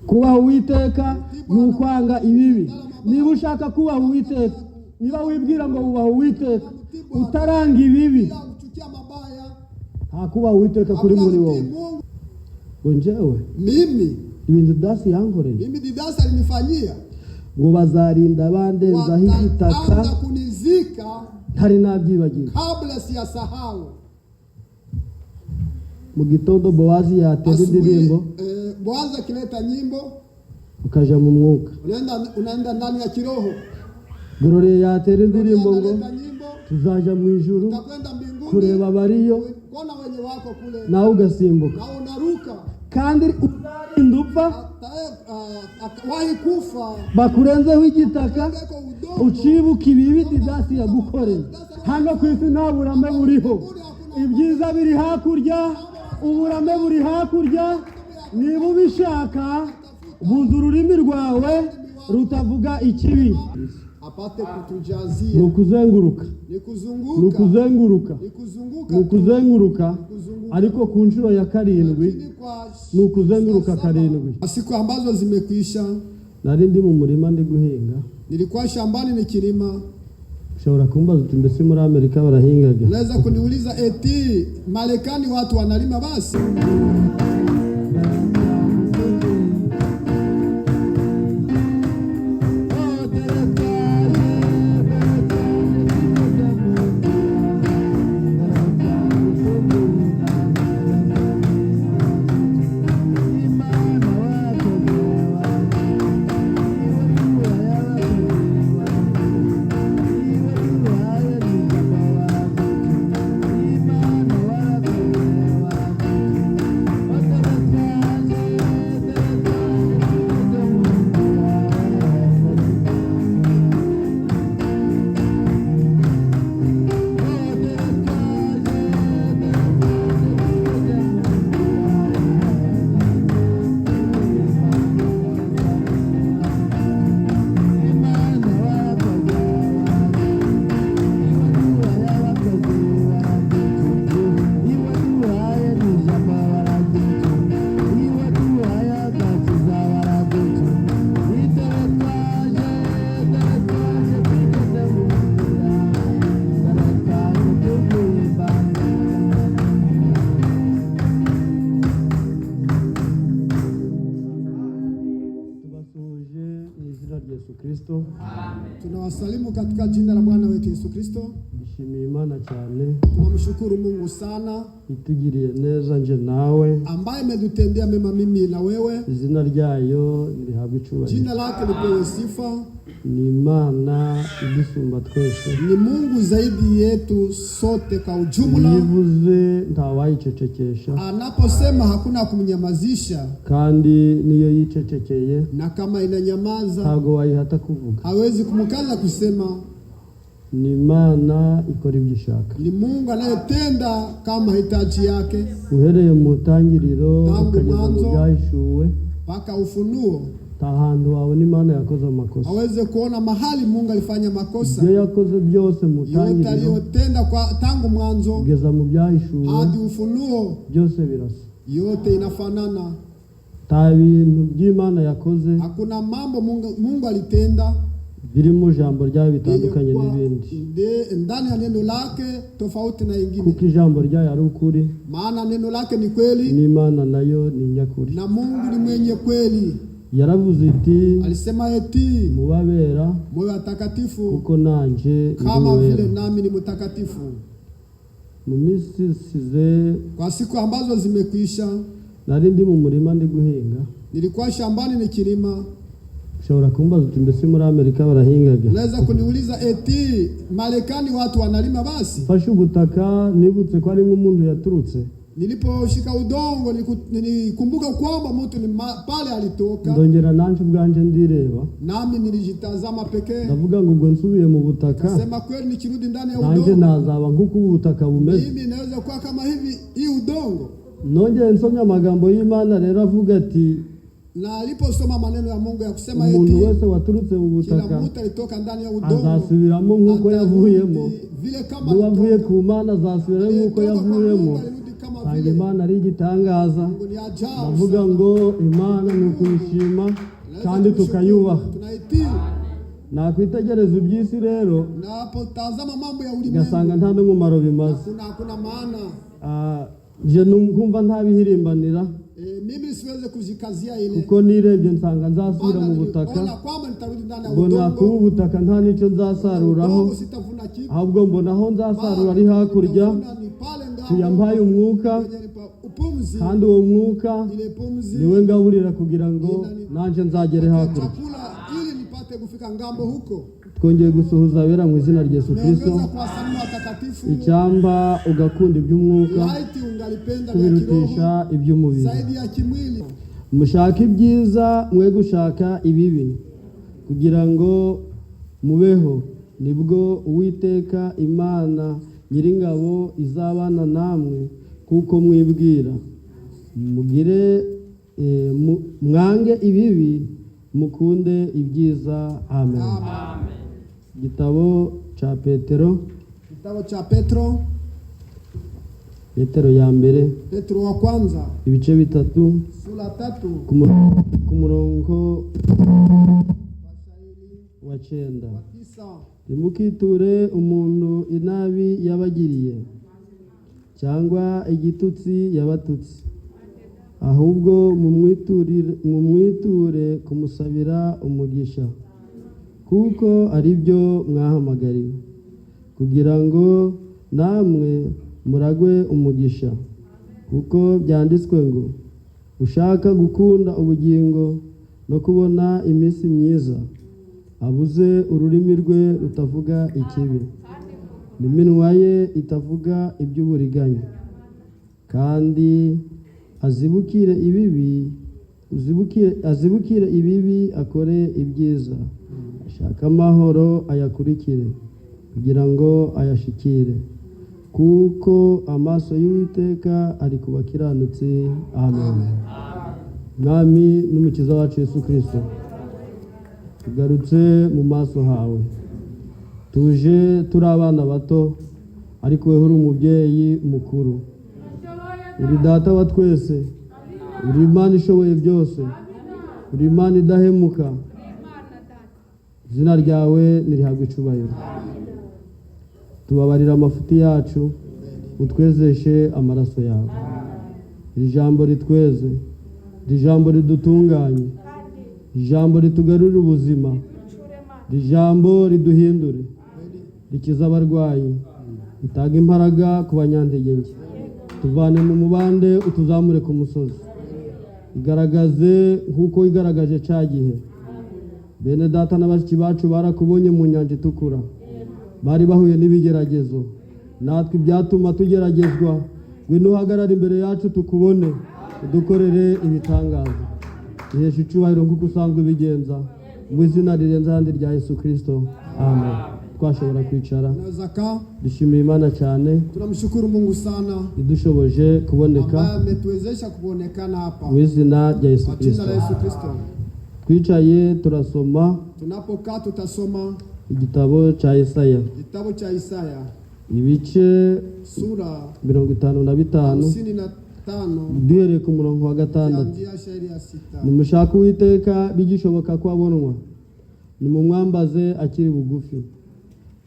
kubaha Uwiteka ni ukwanga ibibi. Niba ushaka kubaha Uwiteka, niba wibwira ngo ubaha Uwiteka utaranga ibibi, nta kubaha Uwiteka kuri muri wowe. Ngo njyewe mimi ibintu Didasi yankoreye, mimi Didasi alinifanyia, ngo bazarinda bandenzaho igitaka kunizika ntari nabyibagiwe. kabla siyasahau. Mu gitondo Bowazi yatera indirimbo, Bowazi akileta nyimbo, ukaja mu mwuka, unaenda ndani ya kiroho. Gloria yatera indirimbo ngo tuzaja mu ijuru kureba abariyo, kuona wenye wako kule, nawe ugasimbuka, na unaruka, kandi uzarinda upfa wahi kufa bakurenzeho igitaka ucibuka ibibi Didasi yagukoreye. Hano ku isi nta burame buriho, ibyiza biri hakurya, uburame buri hakurya. Niba ubishaka buza ururimi rwawe rutavuga ikibi. apate kutujazia, nukuzenguruka, nikuzunguka, nukuzenguruka, ariko ku nshuro ya karindwi nukuzenguruka karindwi. Siku ambazo zimekwisha, nari ndi mu murima ndi guhinga, nilikuwa shambani nikilima. Ushobora kumbaza uti mbese muri Amerika barahingaga? Unaweza kuniuliza eti Marekani watu wanalima basi? Tunawasalimu katika jina la Bwana wetu Yesu Kristo. Dushimiye Imana cyane, tunamshukuru Mungu sana itugiriye neza nje nawe, ambaye amedutendea mema mimi na wewe. Izina ryayo lihabwe icyubahiro, jina lake lipewe sifa. Ni Imana idusumba twese, ni Mungu zaidi yetu sote kwa ujumla. Yivuze ntawayicecekesha, anaposema hakuna kumnyamazisha, kandi niyo yicecekeye, na kama inanyamaza ntago wayihata kuvuga, hawezi kumkaza kusema. Ni Imana ikora ibyo ishaka, ni Mungu anayetenda kama hitaji yake. Uhereye mu tangiriro ukageza mu byahishuwe mpaka ufunuo, tahandu wawe ni Imana yakoze amakosa. Haweze kuona mahali Mungu alifanya makosa. Ibyo yakoze byose mu tangiriro, yote aliyotenda kwa tangu mwanzo kugeza mu byahishuwe hadi ufunuo, byose birasa, yote inafanana. Ta bintu by'Imana yakoze, hakuna mambo Mungu alitenda biri mu jambo ryayo bitandukanye n'ibindi. Ndani ya neno lake tofauti na ingine, kuko ijambo ryayo ari ukuri, maana neno lake ni kweli, ni Imana nayo ni nyakuri, na Mungu ni mwenye kweli. Yaravuze iti, alisema eti mubabera moyo watakatifu kuko nanje kama vile nami ni mtakatifu. Mu minsi size, kwa siku ambazo zimekwisha, nari ndi mu murima ndi guhinga, nilikuwa shambani nikilima. Ushobora kumbaza uti mbese muri Amerika barahingaga? Unaweza kuniuliza eti Marekani watu wanalima basi? Fashe ubutaka nibutse ko ari nk'umuntu yaturutse. Niliposhika udongo nilikumbuka kwamba mtu ni pale alitoka. Ndongera nanje ubwanje ndireba, nami nilijitazama pekee. Ndavuga ngo nsubiye mu butaka, sema kweli nikirudi ndani ya udongo, nanje nazaba nk'uko ubutaka bumeze. Mimi naweza kuwa kama hivi hii udongo. Nongeye nsomya amagambo y'Imana rero avuga ati, na aliposoma maneno ya Mungu ya kusema eti umuntu wese waturutse mu butaka, kila mtu alitoka ndani ya udongo, azasubiramo nk'uko yavuyemo. Vile kama Nuwavuye ku Mana azasubiramo nk'uko yavuyemo. kama Kandi vile Imana ari igitangaza. Mungu ni ajabu Bavuga sana. ngo Imana ni ukuyishima kandi tukayubaha. Tunaitii. Nakwitegereza iby'isi rero Napotazama mambo ya ulimwengu ngasanga nta n'umumaro bimaze. hakuna maana. Je numva ntabihirimbanira Mimi siweze kujikazia ile. kuko nirebye nsanga nzasubira mu butaka. Mbona kuba ubutaka nta n'icyo nzasaruraho, ahubwo mbona aho nzasarura ari hakurya. Yampaye umwuka, kandi uwo mwuka niwe ngaburira kugira ngo nanjye nzagere hakurya. Twongeye gusuhuza abera mu izina rya Yesu Kristo. Icyamba ugakunda iby'umwuka kubirutisha iby'umubiri. Mushaka ibyiza mwe gushaka ibibi kugira ngo mubeho, nibwo Uwiteka Imana Nyiringabo izabana namwe kuko mwibwira. Mugire mwange ibibi mukunde ibyiza. Amen. Igitabo cha Petero ya mbere, Petro wa kwanza ibice bitatu, sura 3 ku murongo wa 9. Timukiture umuntu inabi yabagiriye cyangwa igitutsi yabatutsi, ahubwo mumwiture kumusabira umugisha, kuko ari byo mwahamagariwe, kugira ngo namwe muragwe umugisha. Kuko byanditswe ngo ushaka gukunda ubugingo no kubona iminsi myiza abuze ururimi rwe rutavuga ikibi, n'iminwa ye itavuga iby'uburiganya, kandi azibukire ibibi akore ibyiza, ashaka amahoro ayakurikire kugira ngo ayashikire, kuko amaso y'Uwiteka ari ku bakiranutsi. Amen. Mwami n'umukiza wacu Yesu Kristo, tugarutse mu maso hawe, tuje turi abana bato, ariko wewe uri umubyeyi mukuru, uri data wa twese, uri Imana ishoboye byose, uri Imana idahemuka. Izina ryawe nirihabwe icubahiro. Tubabarira amafuti yacu, utwezeshe amaraso yawe. Iri jambo ritweze, iri jambo ridutunganye, iri jambo ritugarurire ubuzima, iri jambo riduhindure, rikiza abarwayi, ritanga imbaraga ku banyantege nke. Tuvane mu mubande utuzamure ku musozi, igaragaze nk'uko igaragaje cya gihe. Bene data n'abashiki bacu barakubonye mu nyanja itukura, bari bahuye n'ibigeragezo, natwe ibyatuma tugeragezwa, ngwino uhagarare imbere yacu tukubone, udukorere ibitangaza. Ihesha icubahiro nk'uko usanzwe ubigenza, mu izina rirenze ahandi rya Yesu Kristo. Amen. Twashobora kwicara. Dushimiye Imana cyane, tunamshukuru Mungu sana idushoboje kuboneka, ambaye ametuwezesha kuonekana hapa mu izina rya Yesu Kristo. Twicaye turasoma, tunapokaa tutasoma igitabo cha Yesaya, ibice sura 55 duhereye ku murongo wa 6. Nimushaka Uwiteka bigishoboka ko abonwa, nimumwambaze akiri bugufi.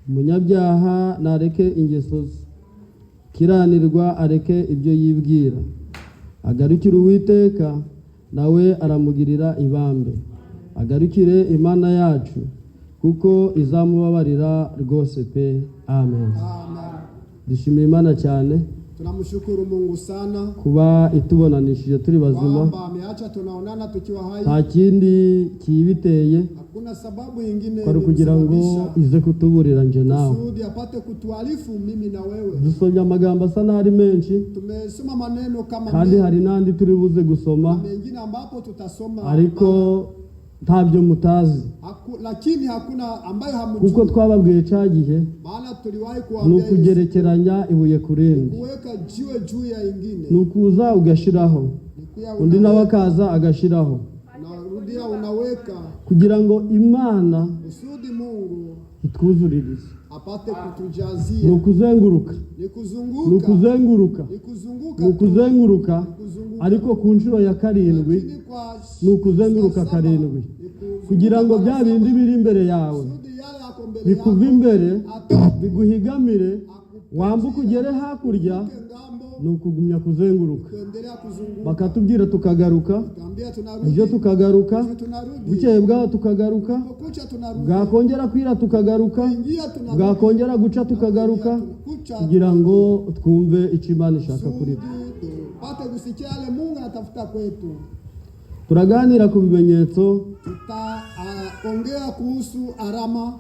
Umunyabyaha nareke ingeso ze, kiranirwa areke ibyo yibwira, agarukire Uwiteka nawe aramugirira ibambe, agarukire Imana yacu kuko izamubabarira rwose pe. Amen. Dushimiye Imana cyane, tunamshukuru Mungu sana kuba itubonanishije turi bazima, kwamba ameacha tunaonana tukiwa hai. Nta kindi kibiteye, hakuna sababu nyingine kwa kugira ngo ize kutuburira nje nawe, kusudi apate kutualifu mimi na wewe. Dusomye amagambo asa n'ari menshi, tumesoma maneno kama kandi hari nandi turi buze gusoma, mengine ambapo tutasoma ariko ntabyo mutazi, lakini hakuna ambaye hamjui, kuko twababwiye cya gihe maana tuliwahi kuambia nukugerekeranya ibuye kurindi, kuweka jiwe juu ya ingine, nukuza ugashiraho undi nawe akaza agashiraho, unarudia unaweka, kugira ngo Imana usudi Mungu itwuzuririze, apate kutujazia. Nukuzenguruka. Nukuzenguruka. Ariko ku nshuro ya karindwi nukuzenguruka karindwi. Kugira ngo bya bindi biri imbere yawe bikuva imbere biguhigamire wambuka ugere hakurya nukugumya kuzenguruka. Bakatubwira tukagaruka, ejo tukagaruka, bukeye bwaho tukagaruka, bwakongera kwira tukagaruka, bwakongera guca tukagaruka, kugira ngo twumve icyo Imana ishaka kuri twe. Pate gusikia yale Mungu anatafuta kwetu. Turaganira ku bimenyetso ongea kuhusu alama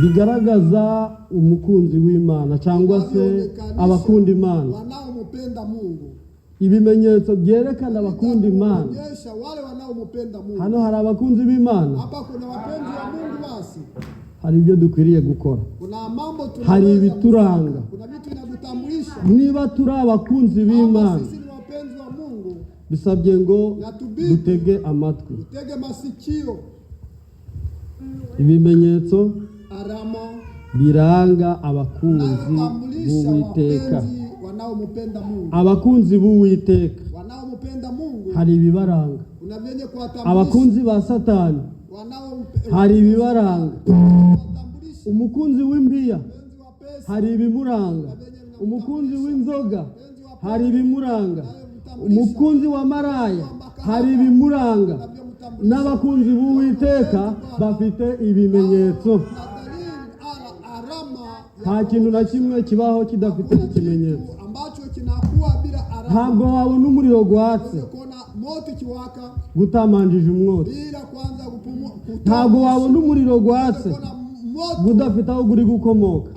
bigaragaza umukunzi w'Imana cyangwa se abakunda Imana. Wanaomupenda Mungu. Ibimenyetso byerekana abakunda Imana. Wale wanaomupenda Mungu. Hano hari abakunzi b'Imana. Hapa kuna wapenzi wa Mungu basi. Hari ibyo dukwiriye gukora. Kuna mambo hari ibituranga. Kuna vitu vinakutambulisha. Niba turi abakunzi b'Imana, sisi ni wapenzi wa Mungu, bisabye ngo dutege amatwi. Dutege masikio. Ibimenyetso alama biranga abakunzi b'Uwiteka. Wanaomupenda Mungu. Abakunzi b'Uwiteka wanaomupenda Mungu hari ibibaranga. Kuna vyenye kuwatambulisha. Abakunzi ba Satani hari ibibaranga. Umukunzi w'imbiya hari ibimuranga. Umukunzi w'inzoga hari ibimuranga. Umukunzi wa maraya hari ibimuranga. N'abakunzi b'Uwiteka bafite ibimenyetso. Nta kintu na kimwe kibaho kidafite ikimenyetso. Ntabwo wabona umuriro gwatse gutamanjije umwotsi. Ntabwo wabona umuriro gwatse gudafite aho guri gukomoka.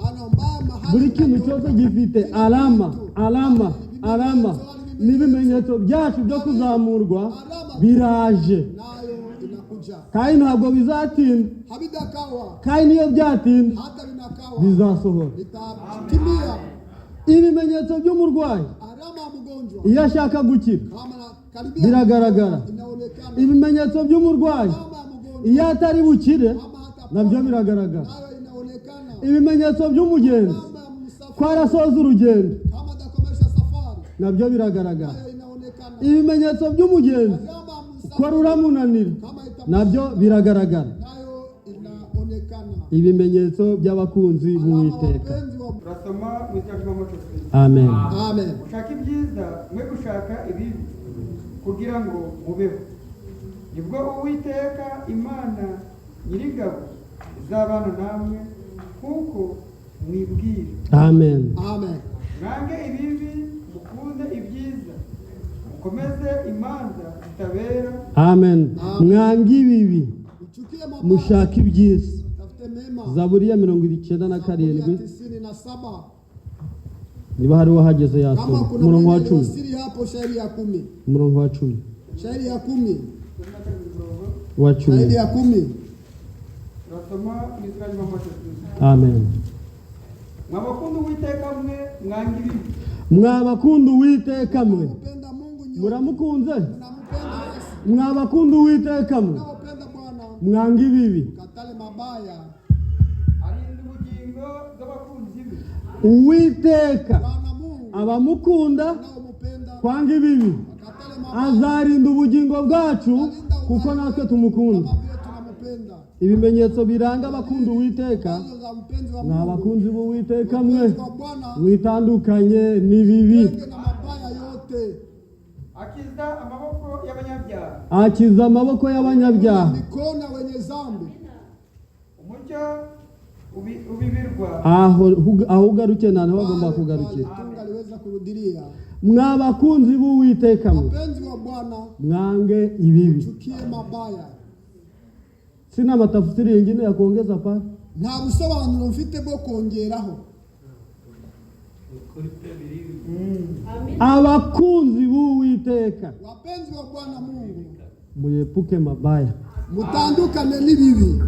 Buri kintu cyose gifite alama n'ibimenyetso byacu byo kuzamurwa biraje. Kandi ntabwo bizatinda. Kandi niyo byatinda bizasohora. Ibimenyetso by'umurwayi iyo ashaka gukira biragaragara. Ibimenyetso by'umurwayi iyo atari bukire nabyo biragaragara. Ibimenyetso by'umugenzi ko arasoza urugendo nabyo biragaragara. Ibimenyetso by'umugenzi ko ruramunanira nabyo biragaragara. Ibimenyetso by'abakunzi b'Uwiteka. Amen. Amen. Ushaka ibyiza mwe gushaka ibibi kugira ngo mubeho. Nibwo Uwiteka Imana Nyir'ingabo izabana namwe kuko mwibwira. Amen. Amen. Mwange ibibi mukunde ibyiza mukomeze imanza zitabera. Amen. Mwange ibibi mushaka ibyiza. Zaburi ya 97 niba hari wahageze yasoma umurongo wa 10. Umurongo wa 10. Shairi ya 10. Wa 10. Shairi ya 10. Amen. Mwabakunda Uwiteka mwe mwange ibibi. Mwabakunda Uwiteka mwe muramukunze. Mwabakunda Uwiteka mwe mwange ibibi. Katale mabaya. Arinda ubugingo bw'abakunzi be. Uwiteka abamukunda kwanga ibibi azarinda ubugingo bwacu kuko natwe tumukunda. Ibimenyetso biranga abakunda Uwiteka n'abakunzi b'Uwiteka mwe mwitandukanye n'ibibi. Akiza amaboko y'abanyabyaha. Akiza amaboko y'abanyabyaha. Umucyo ubibirwa. Aho ugaruke nane bagomba kugarukira. Mwabakunzi b'Uwiteka mwe mwange ibibi. Sina matafsiri yingine ya kuongeza pale. Nta busobanuro mfite bwo kongeraho. Abakunzi b'Uwiteka wapenzi wa Bwana Mungu muyepuke mabaya, mutandukane n'ibibi.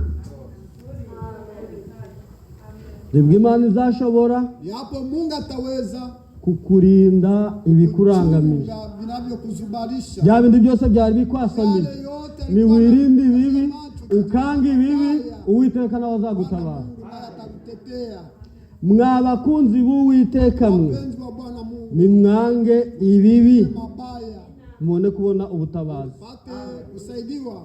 Nibwo Imana izashobora yapo Mungu ataweza kukurinda ibikurangamiza vinavyokuzubarisha. Bya bindi byose byari bikwasamiza ni wirinde ibibi ukanga ibibi Uwiteka nawe azagutabara. mwabakunzi b'Uwiteka mwe wapenzi wa Bwana Mungu, nimwange ibibi mabaya mubone kubona ubutabazi. pate kusaidiwa,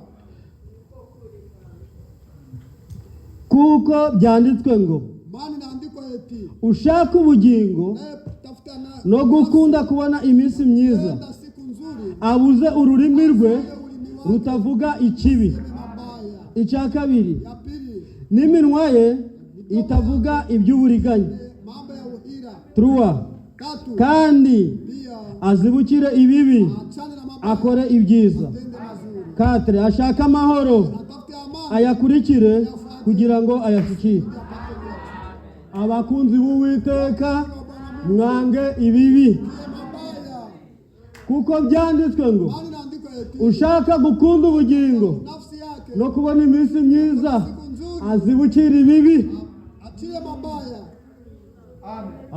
Kuko byanditswe ngo bali naandikwa eti ushaka ubugingo naye tafuta no gukunda kubona iminsi myiza, kwenda siku nzuri, abuze ururimi rwe ulimi wake rutavuga ikibi. mabaya. Icya kabiri, Ya pili, n'iminwa ye itavuga iby'uburiganya. mambo ya uhira. Truwa, Tatu, kandi pia azibukire ibibi achane na mabaya, akore ibyiza. tende mazuri, Katre, ashaka amahoro atafute amani, ayakurikire kugira ngo ayashyikire. Abakunzi b'Uwiteka mwange ibibi, mabaya. kuko byanditswe ngo Bali naandikwa eti ushaka gukunda ubugingo nafsi yake no kubona iminsi myiza siku nzuri, azibukire ibibi, achie mabaya,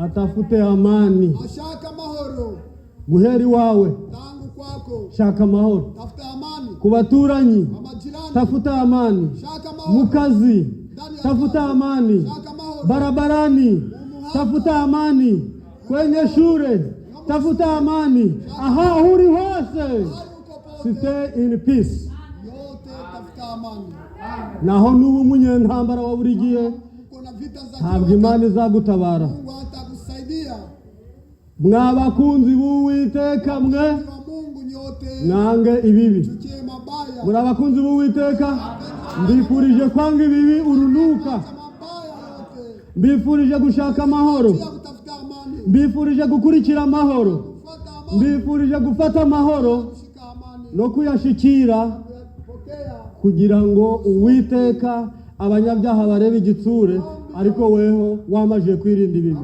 atafute amani. ashaka mahoro Guhera iwawe tangu kwako, shaka amahoro, tafuta amani ku baturanyi kwa majirani, tafuta amani, shaka mu mahoro kazi ndani ya tafuta kazi, amani, shaka mahoro barabarani tafuta amani, kwenye shule tafuta amani, aha uri hose hali uko pote, stay in peace. yote tafuta amani. Naho nubu umunyentambara wa buri gihe Uko na vita za ntabwo kila Imana izagutabara. Mungu hatakusaidia. Mwabakunzi b'Uwiteka mwe Wa Mungu nyote mwange ibibi. chukie mabaya, Muri abakunzi b'Uwiteka mbifurije kwanga ibibi urunuka, mabaya yote, mbifurije gushaka amahoro, pia kutafuta amani, mbifurije gukurikira amahoro, kufuata amani, mbifurije gufata amahoro kushika amani, no kuyashikira, pokea kugira ngo Uwiteka abanyabyaha barebe igitsure, ariko weho wamaje kwirinda ibibi.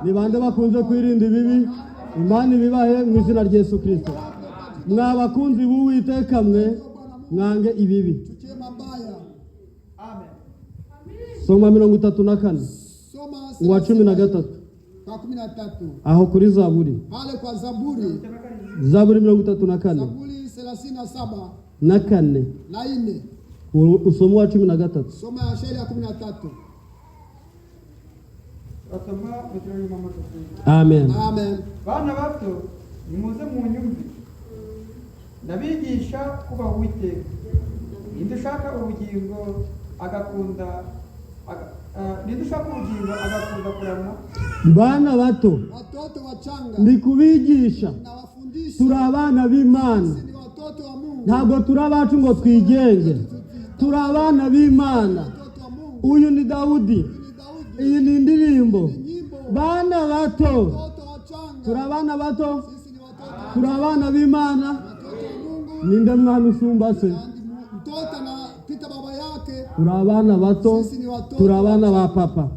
Ni bande bakunze kwirinda ibibi? Imana ibibahe mu izina rya Yesu Kristo. Mwabakunzi b'Uwiteka mwe mwange ibibi. chukie mabaya. Soma 34 Soma uwa 13 kwa 13 aho kuri Zaburi. pale kwa Zaburi, Zaburi 34 Zaburi 37 na 4 na 4, usomo wa 13. soma ya shairi ya 13. basoma mu kirori mu mafoto. Amen. Amen. Bana bato nimuze mu nyumvi, ndabigisha kubaha Uwiteka. Ninde ushaka ubugingo agakunda kurama? Bana bato Watoto wachanga ndi kubigisha, na wafundisha, turi abana b'Imana, ni watoto wa Mungu, ntabwo turi abacu ngo twigenge, turi abana b'Imana. watoto wa Mungu. Uyu ni Dawudi, Ni Daudi, iyi ni indirimbo. nyimbo, Bana bato, watoto wachanga, turi abana bato, sisi ni watoto, turi abana b'Imana. watoto wa Mungu. Ninde mwana usumba se? Mtoto anapita baba yake, Turi abana bato, sisi ni watoto, turi abana ba papa.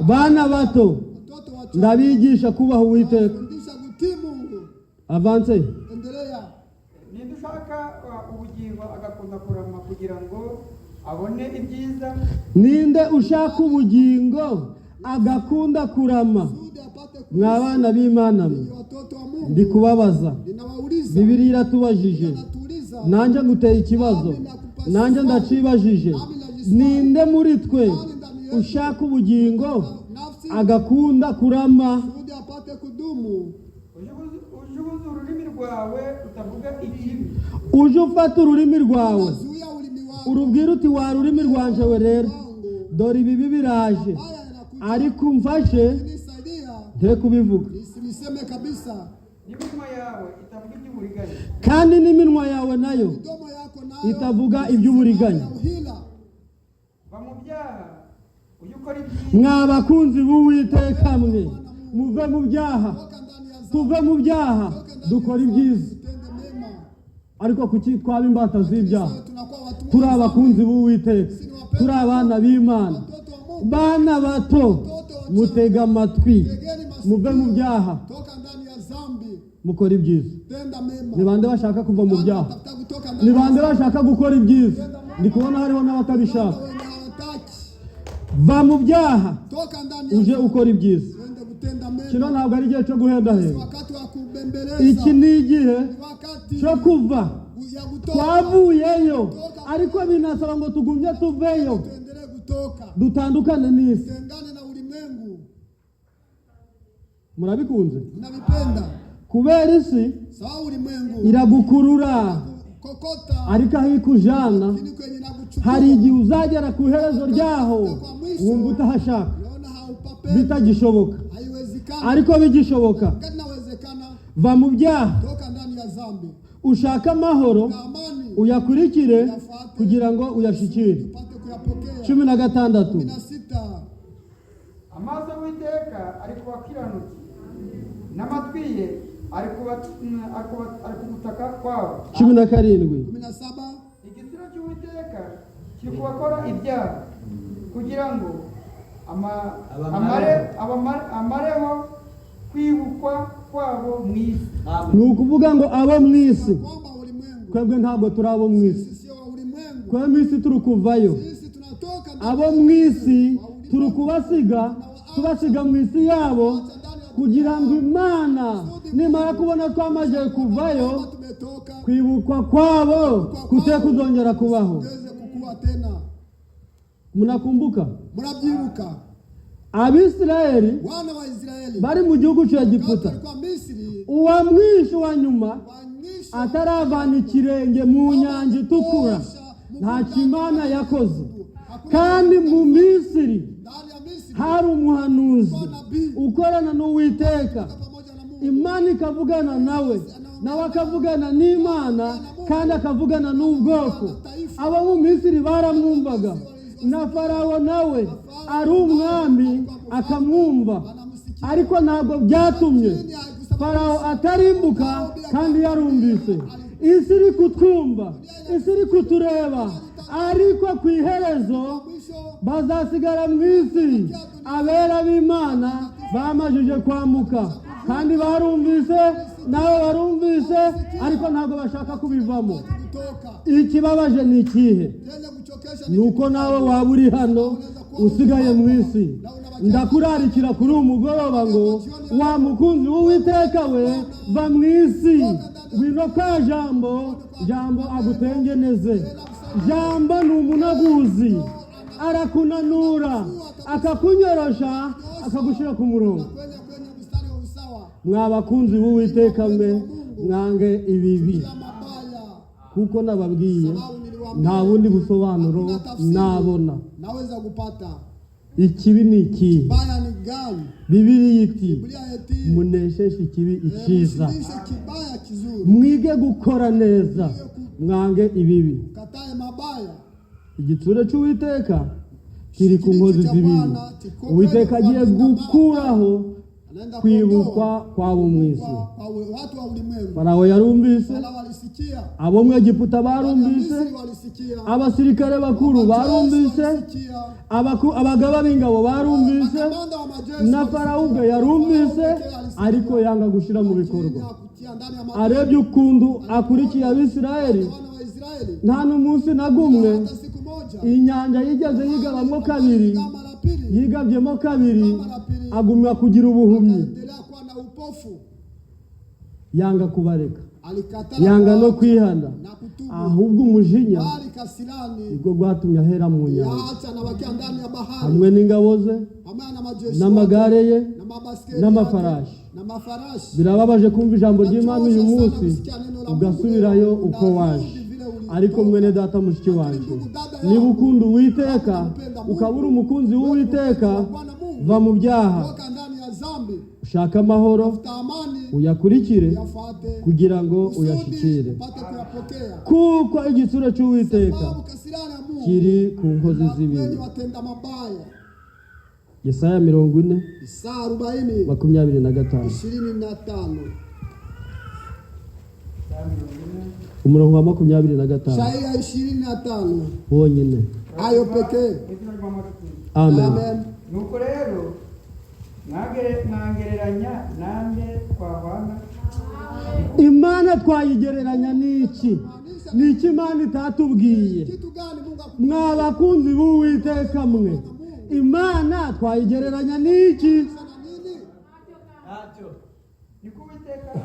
Bana bato watoto wachanga, ndabigisha kubaha Uwiteka. fundisha kutii Mungu. Avance. Endelea. Ninde ushaka ubugingo agakunda kurama kugira ngo abone ibyiza? Ninde ushaka ubugingo agakunda kurama? Kusudi apate Mwabana b'Imana mwe, ni watoto wa Mungu. ndi kubabaza. Ninawauliza, Bibiliya iratubajije, natuuliza, nanjye nguteye ikibazo, nanjye ndacibajije. Ninde muri twe ushaka ubugingo agakunda kurama? kusudi apate kudumu. Uje ubuze ururimi rwawe utavuga ikibi. Uje ufata ururimi rwawe Zuia ulimi wako, urubwira uti wa rurimi rwanje we rero, dore ibibi biraje, haya yanakuja, ariko umfashe nisaidia nte kubivuga. nisimiseme kabisa. N'iminwa yawe itavuga iby'uburiganya. Kandi n'iminwa yawe nayo Midomo yako nayo itavuga iby'uburiganya. ya uhila. Va mu byaha ujye ukora ibyiza. Mwabakunzi b'Uwiteka mwe, muve mu byaha, Toka ndani ya dhambi, tuve mu byaha, dukora ibyiza. tende mema. Ariko kuki twaba imbata z'ibyaha? Sasa tunakuwa watu Turi abakunzi b'Uwiteka, turi abana b'Imana. watoto wa Mungu. Bana bato mutega amatwi, Tegeni masikio, muve mu byaha, toka ndani ya dhambi, mukora ibyiza. tenda mema. Ni bande bashaka kuva mu byaha? Tafuta kutoka ndani Ni ya bande bashaka gukora ibyiza? Ndi kubona hariho n'abatabishaka. wenye hawataki. Va mu byaha Toka ndani ya uje ukora ibyiza. twende kutenda Kino mema. ntabwo ari igihe cyo guhendahenda. Wakati wa kubembeleza, Iki ni igihe ni wakati cyo kuva. ya kutoka. Twavuyeyo, ariko binasaba ngo tugumye tuveyo, Tuendelee kutoka, dutandukane n'isi. tengane na ulimwengu. murabikunze Mnavipenda. kubera isi Sawa ulimwengu. iragukurura Kokota. ariko aho ikujana Lakini kwenye nakuchukua. hari igihe uzagera ku iherezo ryaho wumva utahashaka Unaona haupapeli. bitagishoboka Haiwezekani. ariko bigishoboka Kati nawezekana. va mu byaha Toka ndani ya dhambi. ushaka amahoro Na amani. uyakurikire kugira ngo uyashikire. Tupate kuyapokea. 16 16. amaso y'Uwiteka ari ku bakiranutsi n'amatwi ye ari ku butaka kwabo. 17 17. Igitsina cy'Uwiteka kiri ku bakora ibyaha kugira ngo amareho kwibukwa kwabo mu isi. ni ukuvuga ngo abo mu isi Kwamba ulimwengu. twebwe ntabwo turi abo mu isi, Sisi sio wa ulimwengu. twebwe mu isi turi kuvayo. Sisi tunatoka Abo mu isi turi tubasiga mu isi yabo kugira ngo Imana nimara kubona twamaze kuvayo tumetoka kwibukwa kwabo kute kuzongera kubaho. tuweze kukua tena. Munakumbuka Mnabyibuka Abisirayeli wana wa Israeli bari mu gihugu cya Egiputa, walikuwa Misri, uwamwishe wa nyuma wanyisha ataravana ikirenge mu nyanja itukura nta kimana yakoze. Kandi mu Misiri ndani ya Misri hari umuhanuzi ukorana n'Uwiteka, pamoja na Mungu. Imana ikavugana nawe, nawe akavugana n'Imana kandi akavugana n'ubwoko. Abo mu Misiri baramwumvaga, na Farawo nawe ari umwami akamwumva, ariko ntabwo byatumye Farawo atarimbuka kandi yarumvise. Isi iri kutwumva, isi iri kutureba, ariko ku iherezo bazasigara mu isi abera b'Imana bamajije kwambuka, kandi barumvise nawe barumvise, ariko ntabwo bashaka kubivamo. Ikibabaje ni ikihe? Nuko nawe waba uri hano usigaye mu isi. Ndakurarikira kuri uyu mugoroba ngo wa mukunzi w'Uwiteka we, va mu isi, wino kwa Jambo agutengeneze. Jambo ni umunaguzi, arakunanura, akakunyorosha, akagushyira ku murongo. Mwa bakunzi b'Uwiteka mwe, mwange ibibi, kuko nababwiye nta bundi busobanuro nabona. Naweza kupata Ikibi ni ikihe? baya ni gani? Bibiliya iti Biblia eti munesheshe ikibi icyiza, msindishe kibaya kizuri, mwige gukora neza, mwange ibibi. katae mabaya. Igitsure cy'Uwiteka kiri ku nkozi z'ibibi. Uwiteka agiye gukuraho Anaenda kwibukwa kwabo mu isi. kwa watu wa ulimwengu. Farawo yarumvise, Wala walisikia, abo mu Egiputa Misri barumvise, walisikia, abasirikare bakuru barumvise, walisikia, abagaba b'ingabo barumvise, makamanda wa majeshi na Farawo ubwe yarumvise, ariko yanga gushyira mu bikorwa. kutia ndani ya Arebye ukuntu akurikiye Abisirayeli, wana wa Israeli. nta n'umunsi na gumwe Hata siku moja inyanja yigeze yigabamo kabiri, kama la pili yigabyemo kabiri, agumya kugira ubuhumyi, endelea kuwa na upofu. yanga kubareka, Alikatala yanga no kuacha kwihana, na kutubu, ahubwo umujinya bali kasirani ubwo gwatumye ahera mu nyanja, yaacha na wakia ndani ya bahari hamwe n'ingabo ze pamoja na majeshi n'amagare ye wake, na mabaskeli n'amafarashi. yake, na mafarashi. Birababaje kumva ijambo ry'Imana uyu munsi ugasubirayo uko waje. Ariko mwene data mushiki wanje, niba ukunda Uwiteka ukaba uri umukunzi w'Uwiteka, va mu byaha, Toka ndani ya zambi, ushaka amahoro, tamani uyakurikire yafate kugira ngo uyashikire, upate kuyapokea. kuko igitsure cy'Uwiteka Sababu kasirani ya Mungu kiri ku nkozi wenye z'ibibi. watenda mabaya. Yesaya 40 Isaya 40 25 25 umurongo wa 25 Isaya 25 wonyine. ayo pekee. Izina ry'Uwiteka. Amen. Amen. Nuko rero mwangereranya nande twabana? Imana twayigereranya n'iki? N'iki Imana itatubwiye? Kitu gani Mungu akufanya Mwa bakunzi b'Uwiteka mwe, Imana twayigereranya n'iki? nini? Niko Uwiteka aba.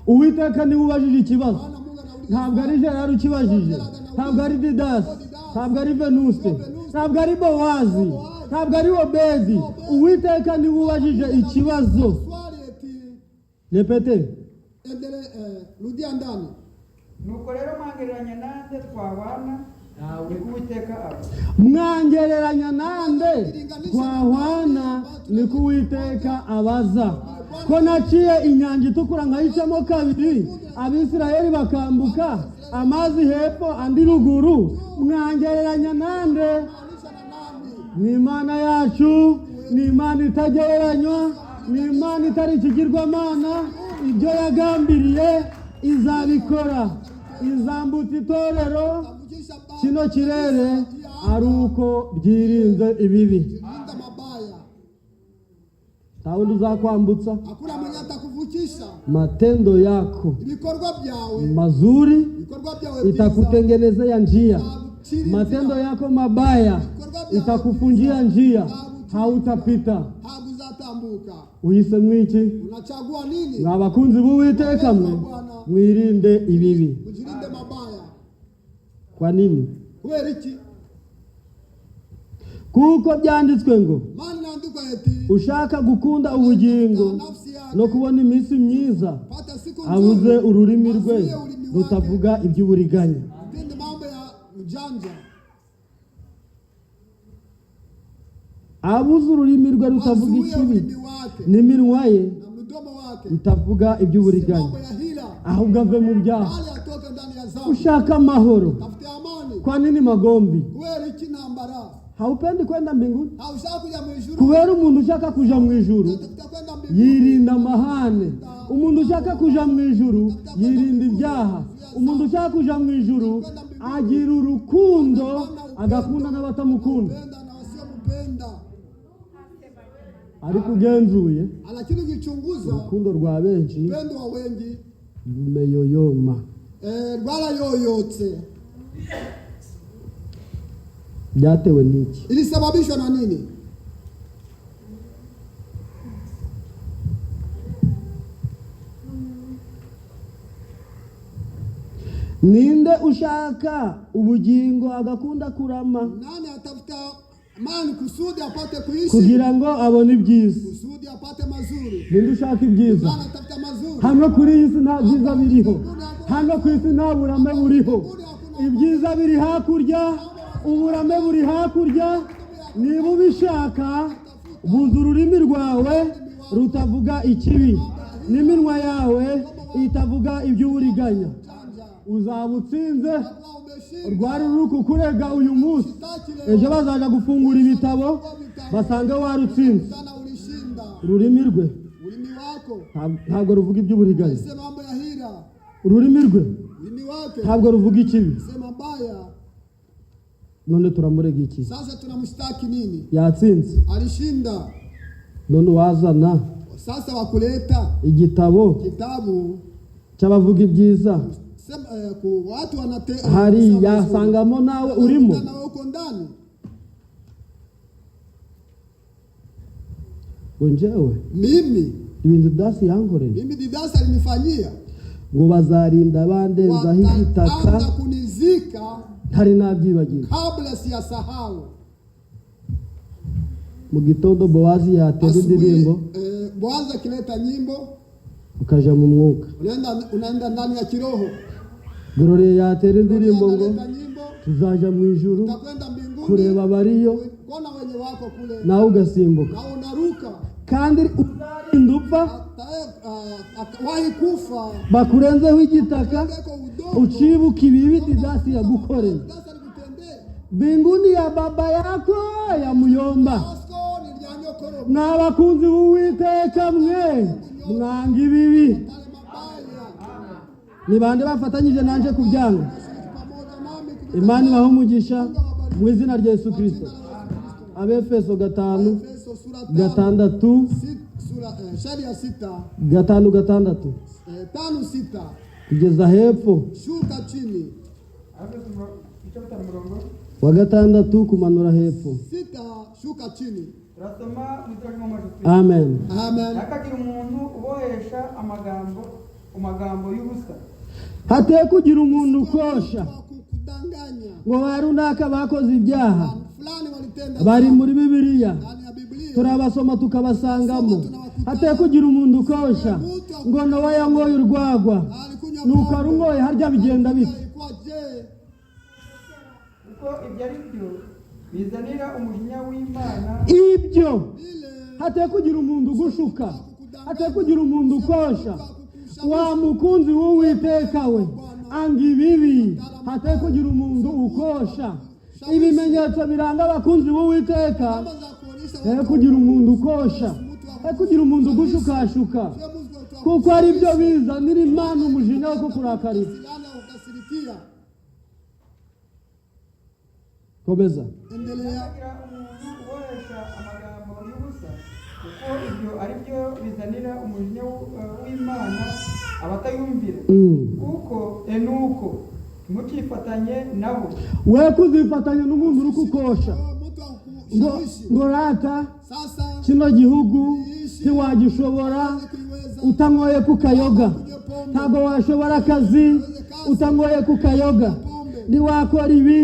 Uwiteka niwe ubajije ikibazo, Bwana Mungu anauliza ntabwo ari Gerard ukibajije, ntabwo ari Didasi, ntabwo ari Venuste, ntabwo ari Bowazi, ntabwo ari Obedi. Uwiteka niwe ubajije ikibazo. swali Repete. Rudia ndani. Nuko rero mwangereranya nande twabana ni Uwiteka aba. Mwangereranya nande twahwana ni Uwiteka abaza. Ko naciye inyanja itukura nkayicamo kabiri, Abisirayeli bakambuka amazi hepfo andi ruguru, mwangereranya nande? Ni Imana yacu, ni Imana itagereranywa, ni Imana itari ikigirwamana. Ibyo yagambiriye izabikora. Izambutsa itorero kino kirere ari uko byirinze ibibi. Tawundi uzakwambutsa. Hakuna mwenye atakuvukisha. Matendo yako Ibikorwa byawe mazuri itakutengenezea njia. Matendo yako mabaya itakufunjia njia, hautapita. Haguzatambuka. Uhise mwiki? Unachagua nini? Mwabakunzi b'Uwiteka mwe, mwirinde ibibi. Mujirinde mabaya. Kwa nini? Kubera iki? Kuko byanditswe ngo Mani nandikwa eti ushaka gukunda ubugingo no kubona iminsi myiza abuze ururimi rwe rutavuga iby'uburiganya. Pende mambo ya ujanja. Abuze ururimi rwe rutavuga ikibi n'iminwa ye itavuga iby'uburiganya, ahubwo ave mu byaha. Ushaka amahoro, kwa nini magombi? Haupendi kwenda mbinguni? Kubera umuntu ushaka kuja mu ijuru yirinda amahane. Umuntu ushaka kuja mu ijuru yirinda ibyaha. Umuntu ushaka kuja mu ijuru agira urukundo, agakunda n'abatamukunda. Ariko ugenzuye urukundo rwa benshi rumeyoyoma, rwarayoyotse. Byatewe n'iki? Ilisababishwa na nini? Ninde ushaka ubugingo agakunda kurama? Nani atafuta mani kusudi apate kuishi? Kugira ngo abone ibyiza. Kusudi apate mazuri. Ninde ushaka ibyiza? Nani atafuta mazuri? Hano kuri iyi si nta byiza biriho. Hano ku isi nta burame buriho. Ibyiza biri hakurya, uburame buri hakurya. Niba ubishaka, buza ururimi rwawe rutavuga ikibi, n'iminwa yawe itavuga iby'uburiganya. Uzaba utsinze. Rwari ruri kukurega uyu munsi, ejo bazaja gufungura ibitabo basanga warutsinze. Ururimi rwe ntabwo ruvuga iby'uburiganya. Ururimi rwe ntabwo ruvuga ikibi. None turamurega iki? Sasa tunamshtaki nini? Yatsinze. Alishinda. None wazana sasa wakuleta kitabu cy'abavuga ibyiza. Watu wanate hari yasangamo nawe urimo. Onjewe mimi ibintu Didasi yankoreye. Mimi Didasi alinifanyia ngo bazarinda bandenza h'igitaka kunizika hari nabyibagiwe kabla siyasahau. Mu gitondo Boazi yatera indirimbo, Boazi akileta nyimbo ukaja mu mwuka, unaenda ndani ya kiroho. Gloria yatera indirimbo ngo tuzaja mu ijuru kureba bariyo, kona wenye wako kule, nawe ugasimbuka, na unaruka kandi uzarinda upfa wahi kufa bakurenzeho igitaka ucibuka ibibi Didasi yagukoreye. Mbinguni ya baba yako ya muyomba. Mwabakunzi b'Uwiteka mwe, mwanga ibibi. Ni bande bafatanyije nanje kubyanga? Imana ibahe umugisha mu izina rya Yesu Kristo. Abefeso 5:6 5:6 kugeza hepfo wa 6 kumanura hepfo. Shuka chini. Amen. Amen. Hakagira umuntu ubohesha amagambo y'ubusa. Hateye kugira umuntu ukosha ngo barunaka bakoze ibyaha bari muri Bibiliya turabasoma tukabasangamo. Hateye kugira umuntu ukosha ngo Nowa yanyoye urwagwa nuko arunyoye harya bigenda bite? Ilikuwa je? kuko ibyo ari byo bizanira umujinya w'Imana. Ibyo hataye kugira umuntu ugushuka, hataye kugira umuntu ukosha, wa mukunzi w'Uwiteka we anga ibibi, hataye kugira umuntu ukosha. Ibimenyetso biranga abakunzi b'Uwiteka, hataye kugira umuntu ukosha, hataye kugira umuntu ugushukashuka, kuko ari byo bizanira Imana umujinya wo kukurakarira. Komeza. Endelea. Kugira umuntu uboresha amagambo y'ubusa, kuko ibyo ari byo bizanira umujinya w'Imana abatayumvira. Kuko nuko mukifatanye nabo. We kuzifatanya n'umuntu uri kukosha ngo rata kino gihugu ntiwagishobora utanyoye ku kayoga, ntabwo washobora akazi utanyoye ku kayoga, ntiwakora ibi.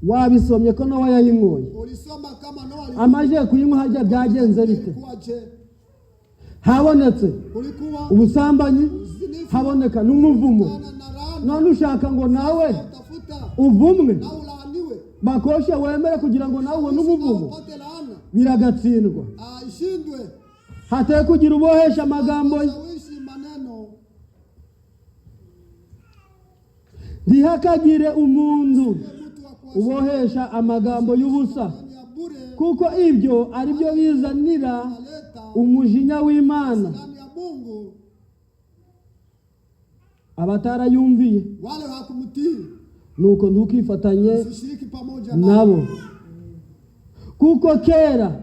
Wabisomye ko Nowa yayinyoye, amaze kuyinywa harya byagenze bite? Habonetse ubusambanyi, haboneka n'umuvumo. None ushaka ngo nawe uvumwe bakoshe wemere kugira ngo nawe ubone umuvumo? Biragatsindwa. Hataye kugira ubohesha amagambo ye. Ntihakagire umuntu ubohesha amagambo y'ubusa, kuko ibyo ari byo bizanira umujinya w'Imana abatarayumviye. Nuko ntukifatanye nabo, kuko kera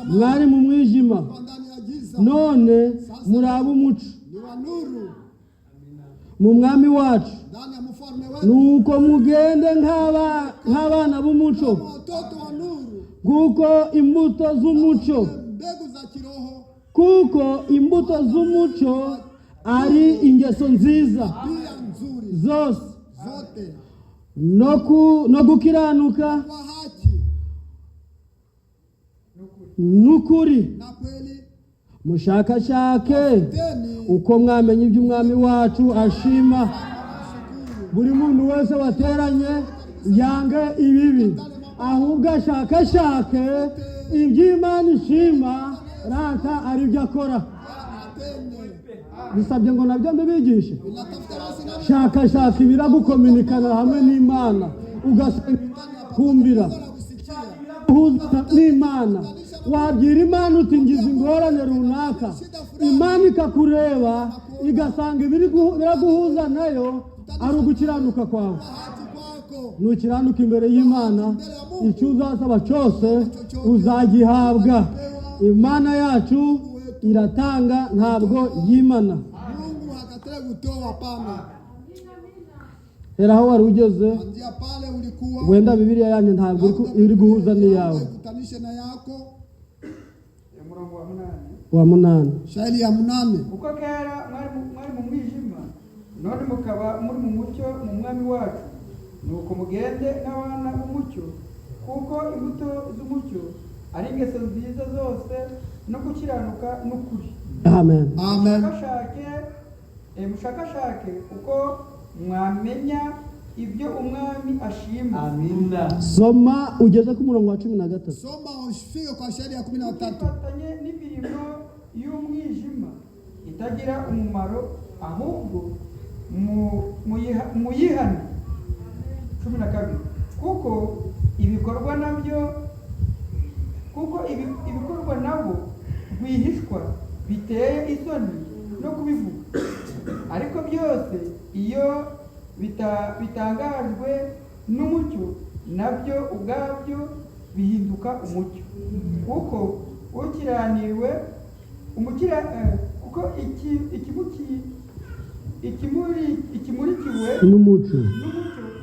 mwari mu mwijima, none muri ab'umuco mu Mwami wacu. Nuko mugende nk'abana b'umuco, kuko imbuto z'umuco ari ingeso nziza zose no gukiranuka n'ukuri. Mushakashake uko mwamenye ibyo Umwami wacu ashima. Buri muntu wese wateranye yange ibibi, ahubwo ashakashake ibyo Imana ishima, rata ari byo akora. Bisabye ngo nabyo mbibigishe. Shakashaka ibiragukominikana hamwe n'Imana, ugakumvira uhuza n'Imana. Wabwira Imana uti ngize ingorane runaka, Imana ikakureba igasanga biraguhuza nayo ari ugukiranuka kwawe. Nukiranuka imbere y'Imana, icyo uzasaba cyose uzagihabwa. Imana yacu iratanga, ntabwo yimana. Hera aho wari ugeze, wenda Bibiliya yanyu ntabwo iri guhuza n'iyawe. Wa munani. Shairi ya 8. Kuko kera mwari mu mwijima, none mukaba muri mu mucyo mu Mwami wacu. Nuko mugende n'abana b'umucyo, kuko imbuto z'umucyo ari ingeso nziza zose no gukiranuka n'ukuri. Amen. Mushakashake uko mwamenya ibyo Umwami ashima. Amina. Soma ugeze ku murongo wa 13. Soma ufike kwa shairi ya 13. Fatanye n'imirimo y'umwijima itagira umumaro, ahubwo muyihane. 12. Kuko ibikorwa nabo rwihishwa biteye isoni no kubivuga, ariko byose iyo bitangajwe n'umucyo nabyo ubwabyo bihinduka umucyo. Kuko ukiraniwe kuko ikimurikiwe n'umucyo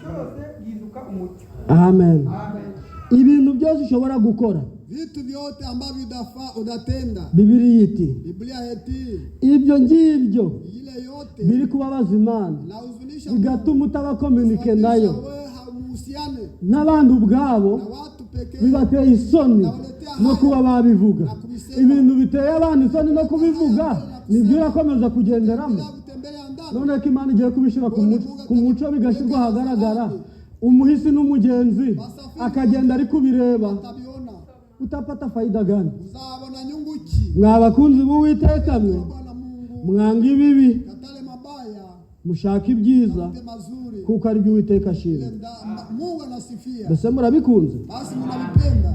cyose gihinduka umucyo. Amen. Ibintu byose ushobora gukora, vitu vyote ambavyo udatenda, Biblia iti ibyo ngibyo ile yote biri kubabaza Imana, bigatuma utabakomunike nayo n'abandi ubwabo, bibateye isoni no kuba babivuga. Ibintu biteye abantu isoni no kubivuga nibyo urakomeza kugenderamo. kutembelea ndani. None ko Imana igiye kubishira ku muco bigashyirwa ahagaragara, umuhisi n'umugenzi akagenda ari kubireba, Utabiona. utapata faida gani? Uzabona nyungu ki? Mwabakunzi b'Uwiteka mwe, Bwana Mungu. mwanga ibibi Katale mabaya. mushaka ibyiza, Mpe mazuri. kuko ari byo Uwiteka ashima. Mungu anasifia. Mbese murabikunze? Basi mnavipenda.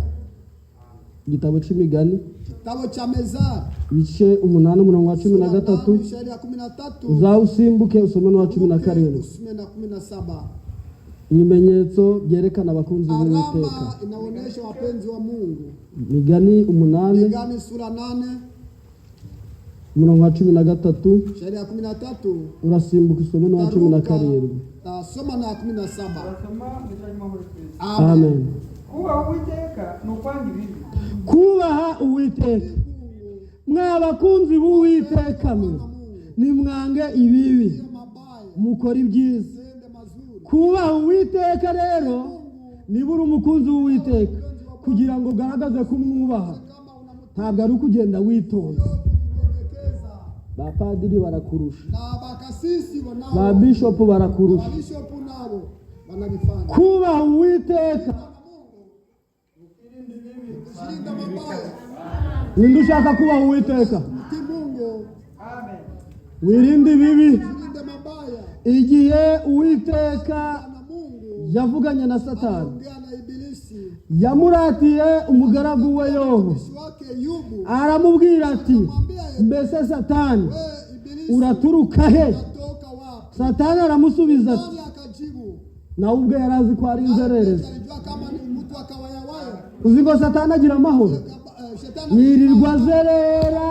Igitabo c'Imigani Kitabu cha Mezari. ibice 8:13 Shairi ya 13. uzawusimbuke usome n'uwa 17. Usome na 17. Ibimenyetso byerekana abakunzi b'Uwiteka. Alama inaonyesha wapenzi wa Mungu. Migani 8 Migani sura 8. 13 Shairi ya 13. urasimbuka usome n'uwa 17. Tasoma na 17. Barasoma mujanye muri Kristo. Amen. Kubaha Uwiteka ni ukwanga ibibi. Kubaha Uwiteka. Mwabakunzi b'Uwiteka mwe, nimwange ibibi Mabaya. mukora ibyiza. Tende mazuri. Kubaha Uwiteka rero nibura umukunzi w'Uwiteka kugira ngo ugaragaze kumwubaha, ntabwo ari ukugenda witonda. Ba padiri barakurusha, Na bakasisi wanao. ba bishop barakurusha. Bishop nao wanalifanya. Kubaha Uwiteka, Shilinda mabaya. ninde ushaka kubaha Uwiteka? Mti Mungu. Amen. Wirinde ibibi. Shilinde mabaya. Igihe Uwiteka Na Mungu. yavuganye na Satani, Ongea na Ibilisi. yamuratiye umugaragu we Yobu, Mtumishi wake Yubu. aramubwira ati, mbese Satani Ibilisi. uraturuka he? Toka wapi? Satani aramusubiza ati, Nani akajibu? nawe ubwe yari azi ko ari inzererezi. Alijua kama ni mtu akawayawaya. Uzi ngo Satani agira amahoro, Shetani yirirwa azerera.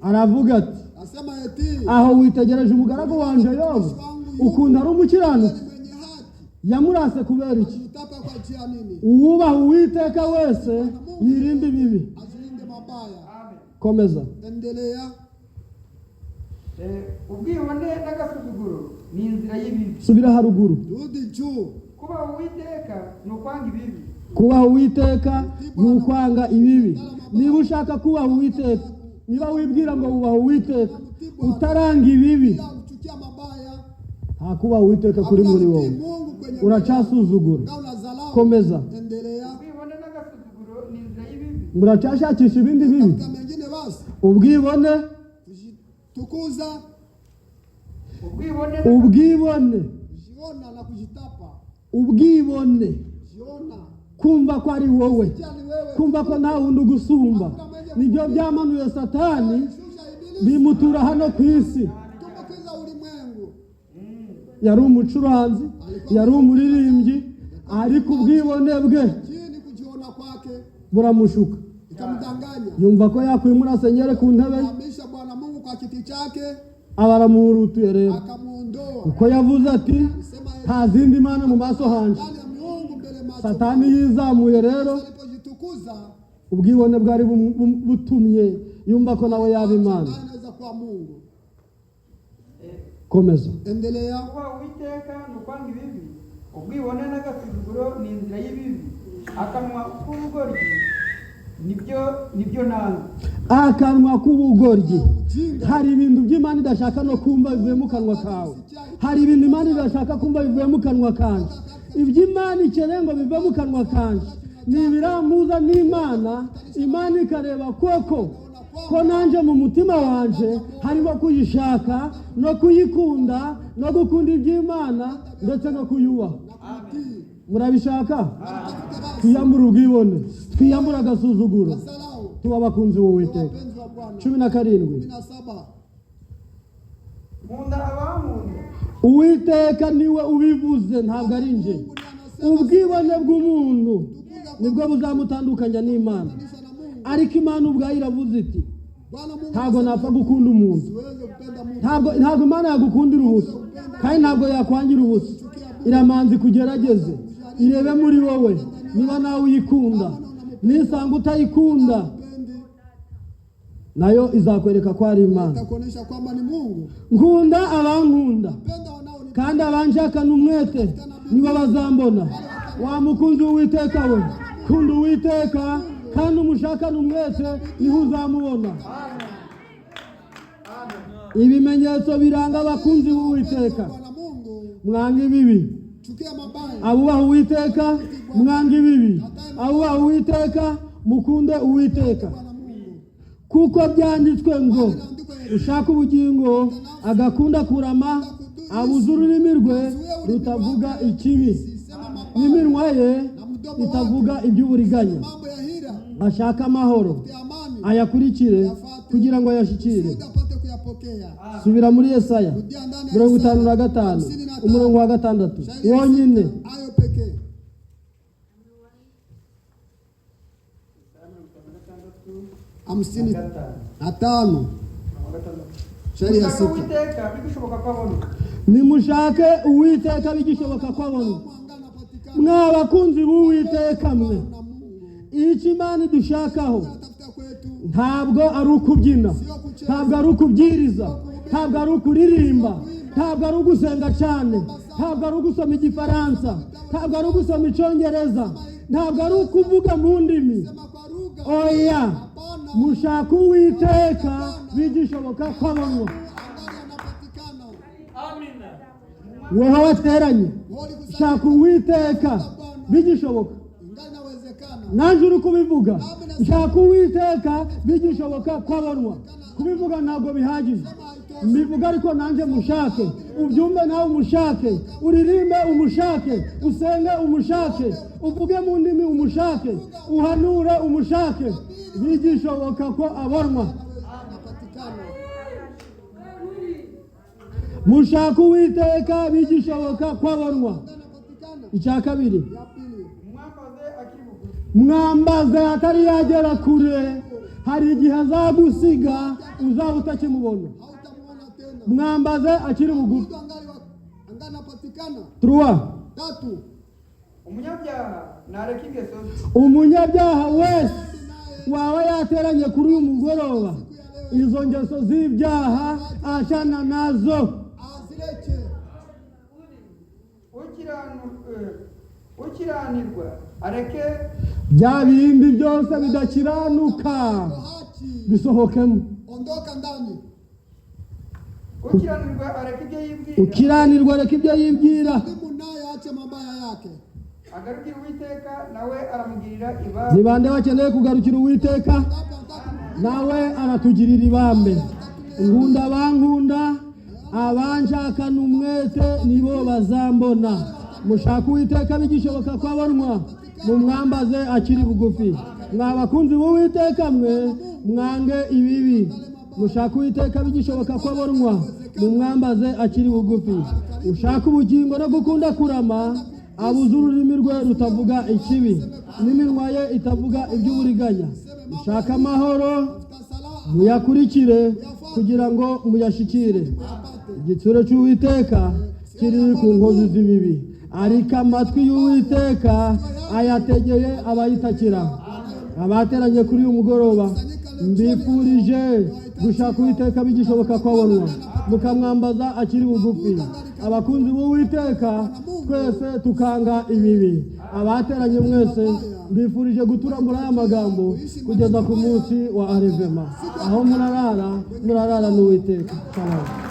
Aravuga ati, asema eti aho witegereje umugaragu wanje Yobu ukuntu ari umukiranutsi, mwenye haki yamurase kubera iki? mtaka kwa njia nini? Uwubaha Uwiteka wese yirinde ibibi. Azilinde mabaya. Amen. Komeza. Endelea. Ubwibone n'agasuzuguro ni inzira y'ibibi. Subira haruguru. Rudi juu. Kubaha Uwiteka ni ukwanga ibibi. Kubaha Uwiteka ni ukwanga ibibi. Niba ushaka kubaha Uwiteka, niba wibwira ngo wubaha Uwiteka utaranga ibibi, Bila kuchukia mabaya. nta kubaha Uwiteka kuri muri wowe, Mungu kwenye uracasuzugura. na unazalao. Komeza. Endelea. Ubwibone n'agasuzuguro ni inzira y'ibibi. Muracashakisha ibindi bibi. Katika mengine basi. Ubwibone, Tukuza. Ubwibone ubwibone, Jiona na kujitapa. ubwibone, Jiona. kumva ko ari wowe, Jani wewe. kumva ko nta wundi ugusumba, nibyo byamanuye Satani Shusha Ibilisi. bimutura hano ku isi. Tumbukiza ulimwengu. Yari umucuranzi, yari umuririmbyi, ariko ubwibone bwe Chini kujiona kwake. buramushuka. Ikamdanganya. Yumva ko yakwimura asenyere ku ntebe, Hamisha Bwana Mungu kwa kiti chake. aba aramuhurutuye rero, Akamuondoa. kuko yavuze ati, nta zindi mana mu maso hanje. Ndani ya miungu mbele macho. Satani yizamuye rero, Alipojitukuza. ubwibone bwari butumye yumva ko nawe yaba Imana. Naye anaweza kuwa Mungu. Komeza. Endelea. kubaha Uwiteka ni ukwanga ibibi. Ubwibone n'agasuzuguro ni inzira y'ibibi. Akanwa k'ubugoryi nibyo nanga. Akanwa k'ubugoryi. Hari ibintu by'Imana idashaka no kumva bivuye mu kanwa kawe. Hari ibintu Imana idashaka kumva bivuye mu kanwa kanje. Iby'Imana ikeneye ngo bive mu kanwa kanje ni ibirampuza n'Imana. Imana ikareba koko ko nanje mu mutima wanje harimo kuyishaka no kuyikunda no gukunda iby'Imana ndetse no kuyubaha. Murabishaka? Twiyambure ubwibone, twiyambure agasuzuguro, Salau. tuba abakunzi b'Uwiteka. Wapenzi wa Bwana. 17. 17. Nkunda abankunda. Uwiteka niwe ubivuze, ntabwo ari nje. Ubwibone bw'umuntu nibwo buzamutandukanya n'Imana, ariko Imana ubwayo iravuze iti, Bwana Mungu ntabwo napfa gukunda umuntu. siweze kupenda Mungu. Ntabwo Imana yagukundira ubusa, kandi ntabwo yakwangira ubusa. Iramanza ikugerageze, irebe muri wowe niba nawe uyikunda. Nisanga utayikunda, nayo izakwereka ko ari Imana. Itakuonesha kwamba ni Mungu. Nkunda abankunda, Penda wanaonipenda. kandi abanshakana umwete nibo bazambona. Wa mukunzi w'Uwiteka we, kunda Uwiteka kandi umushakana umwete niho uzamubona. Ibimenyetso biranga abakunzi b'Uwiteka: mwanga ibibi, abubaha Uwiteka mwanga ibibi, abubaha Uwiteka mukunde Uwiteka, kuko byanditswe ngo ushaka ubugingo agakunda kurama abuza ururimi rwe rutavuga ikibi n'iminwa ye itavuga iby'uburiganya. Ashaka amahoro ayakurikire kugira ngo ayashikire. Subira muri Yesaya 55 umurongo wa 6 wonyine. Hamsini na tano shairi ya 6. Nimushake Uwiteka bigishoboka ko abona. Mwa bakunzi b'Uwiteka mwe, iki Imana dushakaho ntabwo ari ukubyina, ntabwo ari ukubwiriza, ntabwo ari ukuririmba, ntabwo ari ugusenga cyane, ntabwo ari ugusoma Igifaransa, ntabwo ari ugusoma Icyongereza, ntabwo ari ukuvuga mu ndimi. Oya, mushaka Uwiteka bigishoboka ko abona. Weho wateranye, shaka Uwiteka bigishoboka. Nanjye uri kubivuga, shaka Uwiteka bigishoboka ko abona. Kubivuga ntabwo bihagije, mbivuga ariko nanjye mushake, ubyumve nawe umushake, uririmbe umushake, usenge umushake, uvuge mu ndimi umushake, uhanure umushake, bigishoboka ko abona. Mushaka Uwiteka bigishoboka ko abona. Icya kabiri, mwambaze atari yagera kure, hari igihe azagusiga uzaba utakimubona. Mwambaze akiri bugufi. 3. Umunyabyaha wese waba yateranye kuri uyu mugoroba, izo ngeso z'ibyaha ashana nazo. Ukiranirwa areke bya bindi byose bidakiranuka bisohokemo. Ondoka ndani. Ukiranirwa areke ibyo yibwira. Ukiranirwa areke ibyo yibwira. Naye aache mabaya yake. Agarukira Uwiteka nawe aramugirira ibambe. Nibande bakeneye kugarukira Uwiteka nawe aratugirira ibambe. Nkunda bankunda, abanshakana umwete nibo bazambona. Mushaka Uwiteka bigishoboka ko abonwa, mumwambaze akiri bugufi. Mwa bakunzi b'Uwiteka mwe, mwange ibibi. Mushaka Uwiteka bigishoboka ko abonwa, mumwambaze akiri bugufi. Ushaka ubugingo no gukunda kurama abuza ururimi rwe rutavuga ikibi n'iminwa ye itavuga iby'uburiganya. Mushaka amahoro muyakurikire kugira ngo muyashikire. Igitsure cy'Uwiteka kiri ku nkozi z'ibibi, ariko amatwi y'Uwiteka ayategeye abayitakira. Abateranye kuri uyu mugoroba mbifurije gushaka Uwiteka bigishoboka ko abonwa, mukamwambaza akiri bugufi. Abakunzi b'Uwiteka twese tukanga ibibi. Abateranye mwese mbifurije gutura muri aya magambo kugeza ku munsi wa Arevema. Aho murarara n'Uwiteka. Shalom.